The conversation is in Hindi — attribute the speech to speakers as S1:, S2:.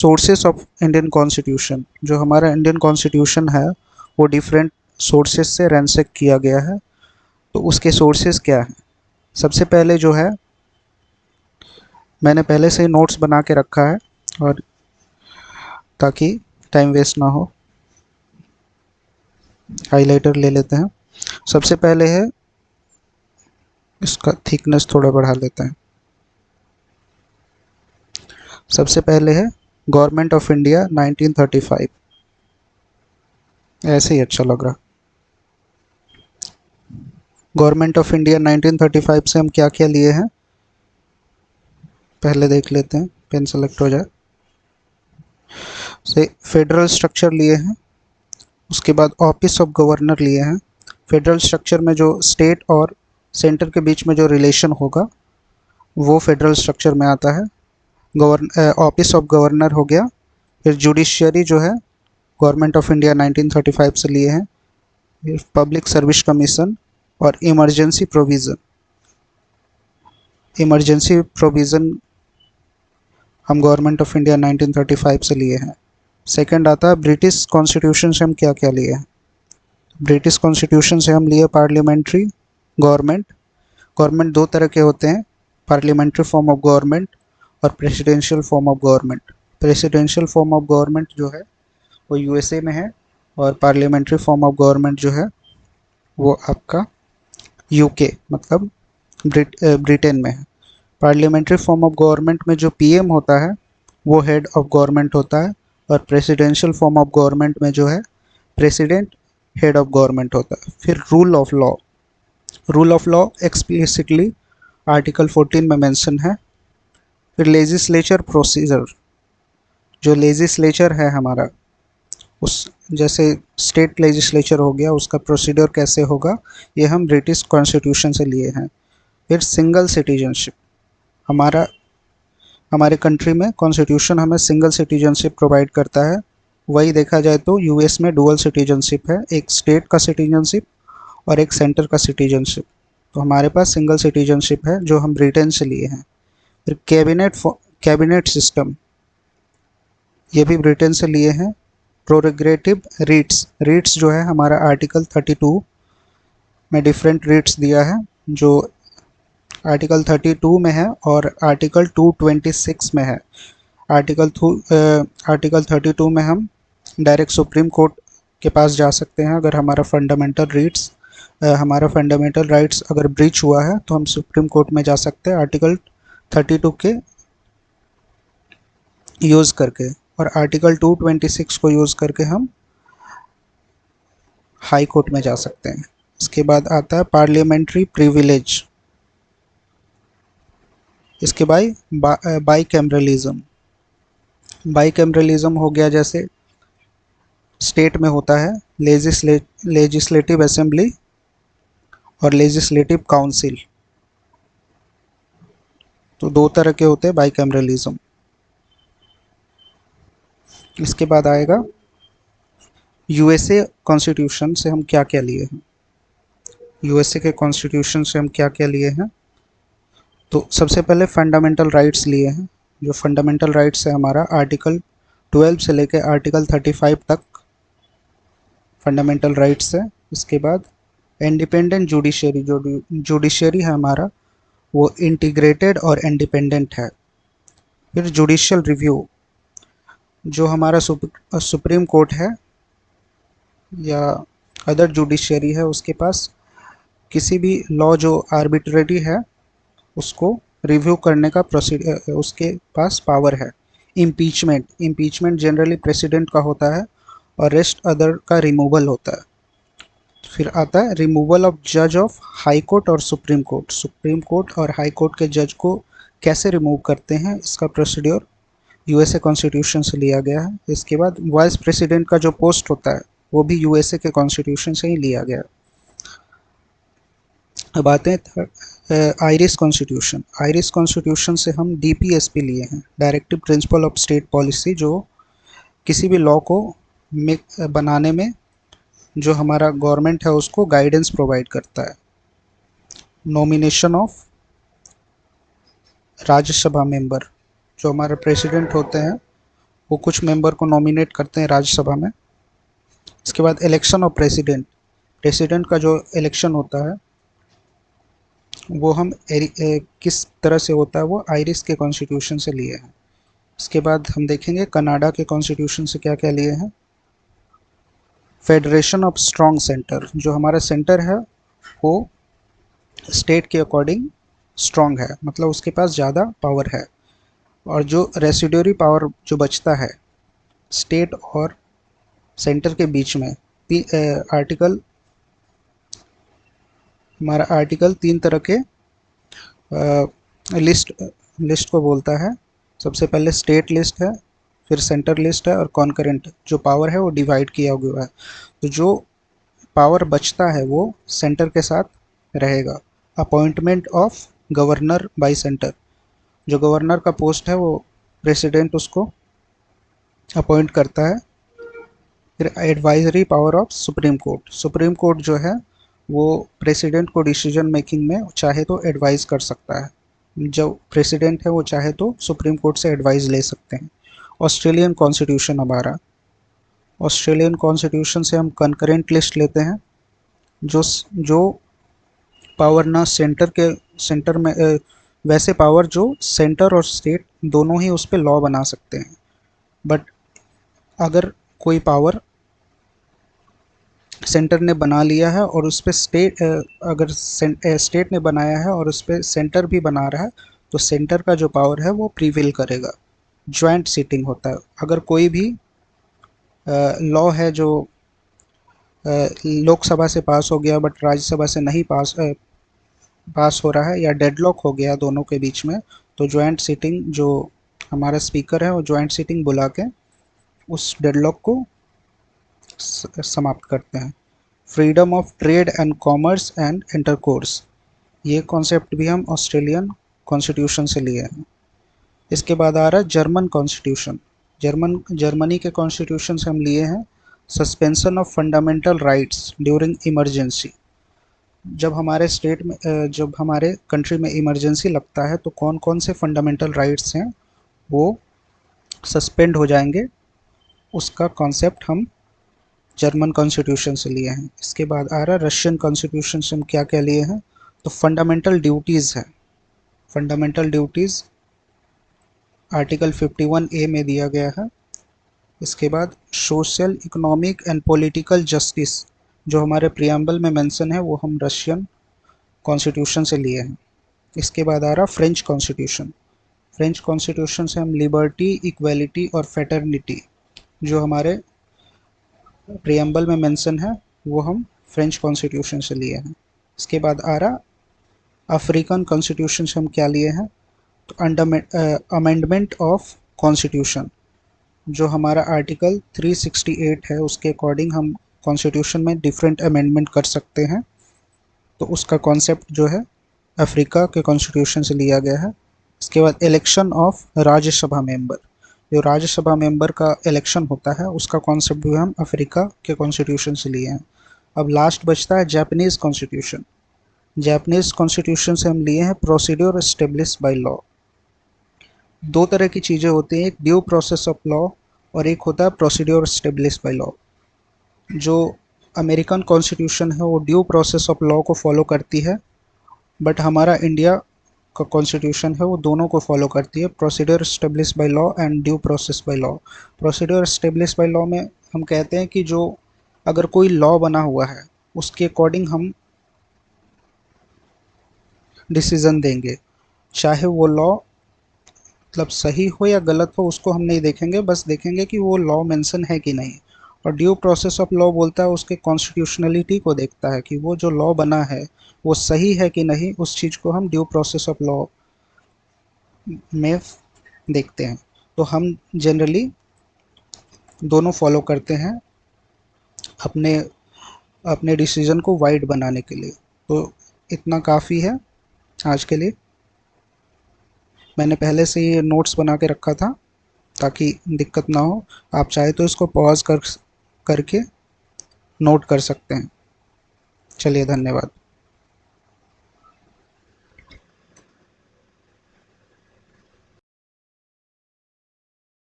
S1: सोर्सेस ऑफ इंडियन कॉन्स्टिट्यूशन, जो हमारा इंडियन कॉन्स्टिट्यूशन है वो डिफरेंट सोर्सेस से रैंसैक किया गया है। तो उसके सोर्सेस क्या हैं? सबसे पहले जो है, मैंने पहले से ही नोट्स बना के रखा है और ताकि टाइम वेस्ट ना हो, हाइलाइटर ले लेते हैं। सबसे पहले है, इसका थिकनेस थोड़ा बढ़ा लेते हैं। सबसे पहले है गवर्नमेंट ऑफ इंडिया 1935, ऐसे ही अच्छा लग रहा। गवर्नमेंट ऑफ इंडिया 1935 से हम क्या क्या लिए हैं पहले देख लेते हैं, पेन सेलेक्ट हो जाए। से फेडरल स्ट्रक्चर लिए हैं, उसके बाद ऑफिस ऑफ गवर्नर लिए हैं। फेडरल स्ट्रक्चर में जो स्टेट और सेंटर के बीच में जो रिलेशन होगा वो फेडरल स्ट्रक्चर में आता है। ऑफिस ऑफ गवर्नर हो गया। फिर जुडिशियरी जो है गवर्नमेंट ऑफ इंडिया 1935 से लिए हैं। फिर पब्लिक सर्विस कमीशन और इमरजेंसी प्रोविज़न। इमरजेंसी प्रोविज़न हम गवर्नमेंट ऑफ इंडिया 1935 से लिए हैं। सेकंड आता है ब्रिटिश कॉन्स्टिट्यूशन से हम क्या क्या लिए हैं। ब्रिटिश कॉन्स्टिट्यूशन से हम लिए पार्लियामेंट्री गवर्नमेंट। गवर्नमेंट दो तरह के होते हैं, पार्लियामेंट्री फॉर्म ऑफ गवर्नमेंट और presidential form of government. Presidential form of government जो है वो यूएसए में है और पार्लियामेंट्री फॉर्म ऑफ गवर्नमेंट जो है वो आपका यूके मतलब ब्रिटेन में है। पार्लियामेंट्री फॉर्म ऑफ गवर्नमेंट में जो पीएम होता है वो हेड ऑफ गवर्नमेंट होता है और प्रेसिडेंशियल फॉर्म ऑफ गवर्नमेंट में जो है प्रेसिडेंट हेड ऑफ गवर्नमेंट होता है। फिर rule of law. Rule of law explicitly article 14 में मेंशन है। फिर लेजिस्लेचर प्रोसीजर, जो लेजिस्लेचर है हमारा, उस जैसे स्टेट लेजिस्लेचर हो गया उसका प्रोसीजर कैसे होगा, ये हम ब्रिटिश कॉन्स्टिट्यूशन से लिए हैं। फिर सिंगल सिटीजनशिप, हमारा हमारे कंट्री में कॉन्स्टिट्यूशन हमें सिंगल सिटीजनशिप प्रोवाइड करता है। वही देखा जाए तो यूएस में डुअल सिटीजनशिप है, एक स्टेट का सिटीजनशिप और एक सेंटर का सिटीजनशिप। तो हमारे पास सिंगल सिटीजनशिप है जो हम ब्रिटेन से लिए हैं। फिर कैबिनेट सिस्टम, ये भी ब्रिटेन से लिए हैं। प्रोरेगेटिव रीट्स, रीट्स जो है हमारा आर्टिकल 32 में डिफरेंट रीट्स दिया है, जो आर्टिकल 32 में है और आर्टिकल 226 में है। आर्टिकल 32 में हम डायरेक्ट सुप्रीम कोर्ट के पास जा सकते हैं अगर हमारा फंडामेंटल राइट्स अगर ब्रीच हुआ है तो हम सुप्रीम कोर्ट में जा सकते हैं आर्टिकल 32 के यूज़ करके। और आर्टिकल 226 को यूज़ करके हम हाई कोर्ट में जा सकते हैं। इसके बाद आता है पार्लियामेंट्री प्रिविलेज। इसके बाई कैमरलिज्म। बाई कैमरलिज्म हो गया, जैसे स्टेट में होता है लेजिस्लेटिव असेंबली और लेजिस्लेटिव काउंसिल, तो दो तरह के होते हैं बाई कैमरलिज्म। इसके बाद आएगा यूएसए कॉन्स्टिट्यूशन से हम क्या क्या लिए हैं। यूएसए के कॉन्स्टिट्यूशन से हम क्या क्या लिए हैं, तो सबसे पहले फंडामेंटल राइट्स लिए हैं। जो फंडामेंटल राइट्स है हमारा आर्टिकल 12 से लेकर आर्टिकल 35 तक फंडामेंटल राइट्स है। इसके बाद इंडिपेंडेंट जुडिशरी, जो जुडिशरी है हमारा वो इंटीग्रेटेड और इंडिपेंडेंट है। फिर जुडिशियल रिव्यू, जो हमारा सुप्रीम कोर्ट है या अदर जुडिशरी है उसके पास किसी भी लॉ जो आर्बिट्रेरी है उसको रिव्यू करने का प्रोसीडर उसके पास पावर है। इम्पीचमेंट जनरली प्रेसिडेंट का होता है और रेस्ट अदर का रिमूवल होता है। फिर आता है रिमूवल ऑफ जज ऑफ हाई कोर्ट और सुप्रीम कोर्ट। सुप्रीम कोर्ट और हाई कोर्ट के जज को कैसे रिमूव करते हैं, इसका प्रोसीड्योर यूएसए कॉन्स्टिट्यूशन से लिया गया है। इसके बाद वाइस प्रेसिडेंट का जो पोस्ट होता है वो भी यूएसए के कॉन्स्टिट्यूशन से ही लिया गया है। अब आते हैं आयरिश कॉन्स्टिट्यूशन। आयरिश कॉन्स्टिट्यूशन से हम डीपीएसपी लिए हैं, directive principle of state policy, जो किसी भी लॉ को बनाने में जो हमारा गवर्नमेंट है उसको गाइडेंस प्रोवाइड करता है। नॉमिनेशन ऑफ राज्यसभा मेंबर, जो हमारे प्रेसिडेंट होते हैं वो कुछ मेंबर को नॉमिनेट करते हैं राज्यसभा में। इसके बाद इलेक्शन ऑफ प्रेसिडेंट, प्रेसिडेंट का जो इलेक्शन होता है वो हम किस तरह से होता है, वो आयरिश के कॉन्स्टिट्यूशन से लिए हैं। इसके बाद हम देखेंगे कनाडा के कॉन्स्टिट्यूशन से क्या क्या लिए हैं। फेडरेशन ऑफ स्ट्रॉन्ग सेंटर, जो हमारा सेंटर है वो स्टेट के अकॉर्डिंग स्ट्रॉन्ग है, मतलब उसके पास ज़्यादा पावर है। और जो रेसिड्यूरी पावर जो बचता है स्टेट और सेंटर के बीच में, आर्टिकल हमारा आर्टिकल 3 तरह के लिस्ट लिस्ट को बोलता है। सबसे पहले स्टेट लिस्ट है, फिर सेंटर लिस्ट है, और कॉन्करेंट जो पावर है वो डिवाइड किया हुआ है। तो जो पावर बचता है वो सेंटर के साथ रहेगा। Appointment of governor bye centre, जो गवर्नर का पोस्ट है वो प्रेसिडेंट उसको अपॉइंट करता है। फिर advisory power of supreme court, supreme court जो है वो प्रेसिडेंट को डिसीजन मेकिंग में चाहे तो एडवाइस कर सकता है। जो प्रेसिडेंट है वो चाहे तो सुप्रीम कोर्ट से एडवाइस ले सकते हैं। ऑस्ट्रेलियन कॉन्स्टिट्यूशन अब आ रहा, ऑस्ट्रेलियन कॉन्स्टिट्यूशन से हम कंकरेंट लिस्ट लेते हैं। जो जो पावर ना सेंटर में वैसे पावर जो सेंटर और स्टेट दोनों ही उस पर लॉ बना सकते हैं। बट अगर कोई पावर सेंटर ने बना लिया है और उस पर अगर स्टेट ने बनाया है और उस पर सेंटर भी बना रहा है तो सेंटर का जो पावर है वो प्रीवेल करेगा। ज्वाइंट सीटिंग होता है। अगर कोई भी लॉ है जो लोकसभा से पास हो गया बट राज्यसभा से नहीं पास हो रहा है, या डेडलॉक हो गया दोनों के बीच में, तो ज्वाइंट सीटिंग जो हमारा स्पीकर है वो ज्वाइंट सीटिंग बुला के उस डेडलॉक को समाप्त करते हैं। Freedom of trade and commerce and intercourse, ये कॉन्सेप्ट भी हम ऑस्ट्रेलियन कॉन्स्टिट्यूशन से लिए हैं। इसके बाद आ रहा है जर्मन कॉन्स्टिट्यूशन। जर्मनी के कॉन्स्टिट्यूशन से हम लिए हैं suspension of fundamental rights during emergency. जब हमारे कंट्री में इमरजेंसी लगता है तो कौन कौन से फंडामेंटल राइट्स हैं वो सस्पेंड हो जाएंगे, उसका कॉन्सेप्ट हम जर्मन कॉन्स्टिट्यूशन से लिए हैं। इसके बाद आ रहा है रशियन कॉन्स्टिट्यूशन से हम क्या क्या लिए हैं। तो फंडामेंटल ड्यूटीज़ है, फंडामेंटल ड्यूटीज़ आर्टिकल 51A में दिया गया है। इसके बाद social economic and political justice जो हमारे प्रियम्बल में मेंशन है वो हम रशियन कॉन्स्टिट्यूशन से लिए हैं। इसके बाद आ रहा फ्रेंच कॉन्स्टिट्यूशन। फ्रेंच कॉन्स्टिट्यूशन से हम लिबर्टी, इक्वलिटी और फेटर्निटी जो हमारे प्रियम्बल में मेंशन है वो हम फ्रेंच कॉन्स्टिट्यूशन से लिए हैं। इसके बाद आ रहा अफ्रीकन कॉन्स्टिट्यूशन से हम क्या लिए हैं। तो अमेंडमेंट ऑफ कॉन्स्टिट्यूशन जो हमारा आर्टिकल 368 है उसके अकॉर्डिंग हम कॉन्स्टिट्यूशन में डिफरेंट अमेंडमेंट कर सकते हैं। तो उसका कॉन्सेप्ट जो है अफ्रीका के कॉन्स्टिट्यूशन से लिया गया है। इसके बाद इलेक्शन ऑफ राज्यसभा मेंबर, जो राज्यसभा मेंबर का इलेक्शन होता है उसका कॉन्सेप्ट भी हम अफ्रीका के कॉन्स्टिट्यूशन से लिए हैं। अब लास्ट बचता है जापानीज़ कॉन्स्टिट्यूशन। जापानीज़ कॉन्स्टिट्यूशन से हम लिए हैं प्रोसीड्योर एस्टेब्लिश बाय लॉ। दो तरह की चीज़ें होती हैं, एक ड्यू प्रोसेस ऑफ लॉ और एक होता है प्रोसीड्योर एस्टेब्लिश बाय लॉ। जो अमेरिकन कॉन्स्टिट्यूशन है वो ड्यू प्रोसेस ऑफ लॉ को फॉलो करती है, बट हमारा इंडिया का कॉन्स्टिट्यूशन है वो दोनों को फॉलो करती है, procedure establish by law and due process by law. Procedure establish by law में हम कहते हैं कि जो अगर कोई लॉ बना हुआ है उसके अकॉर्डिंग हम डिसीज़न देंगे, चाहे वो लॉ मतलब सही हो या गलत हो उसको हम नहीं देखेंगे, बस देखेंगे कि वो लॉ मेंशन है कि नहीं। और ड्यू प्रोसेस ऑफ लॉ बोलता है उसके कॉन्स्टिट्यूशनलिटी को देखता है कि वो जो लॉ बना है वो सही है कि नहीं, उस चीज़ को हम ड्यू प्रोसेस ऑफ लॉ में देखते हैं। तो हम जनरली दोनों फॉलो करते हैं अपने अपने डिसीज़न को वाइड बनाने के लिए। तो इतना काफ़ी है आज के लिए। मैंने पहले से ये नोट्स बना के रखा था ताकि दिक्कत ना हो। आप चाहे तो इसको पॉज करके नोट कर सकते हैं। चलिए, धन्यवाद।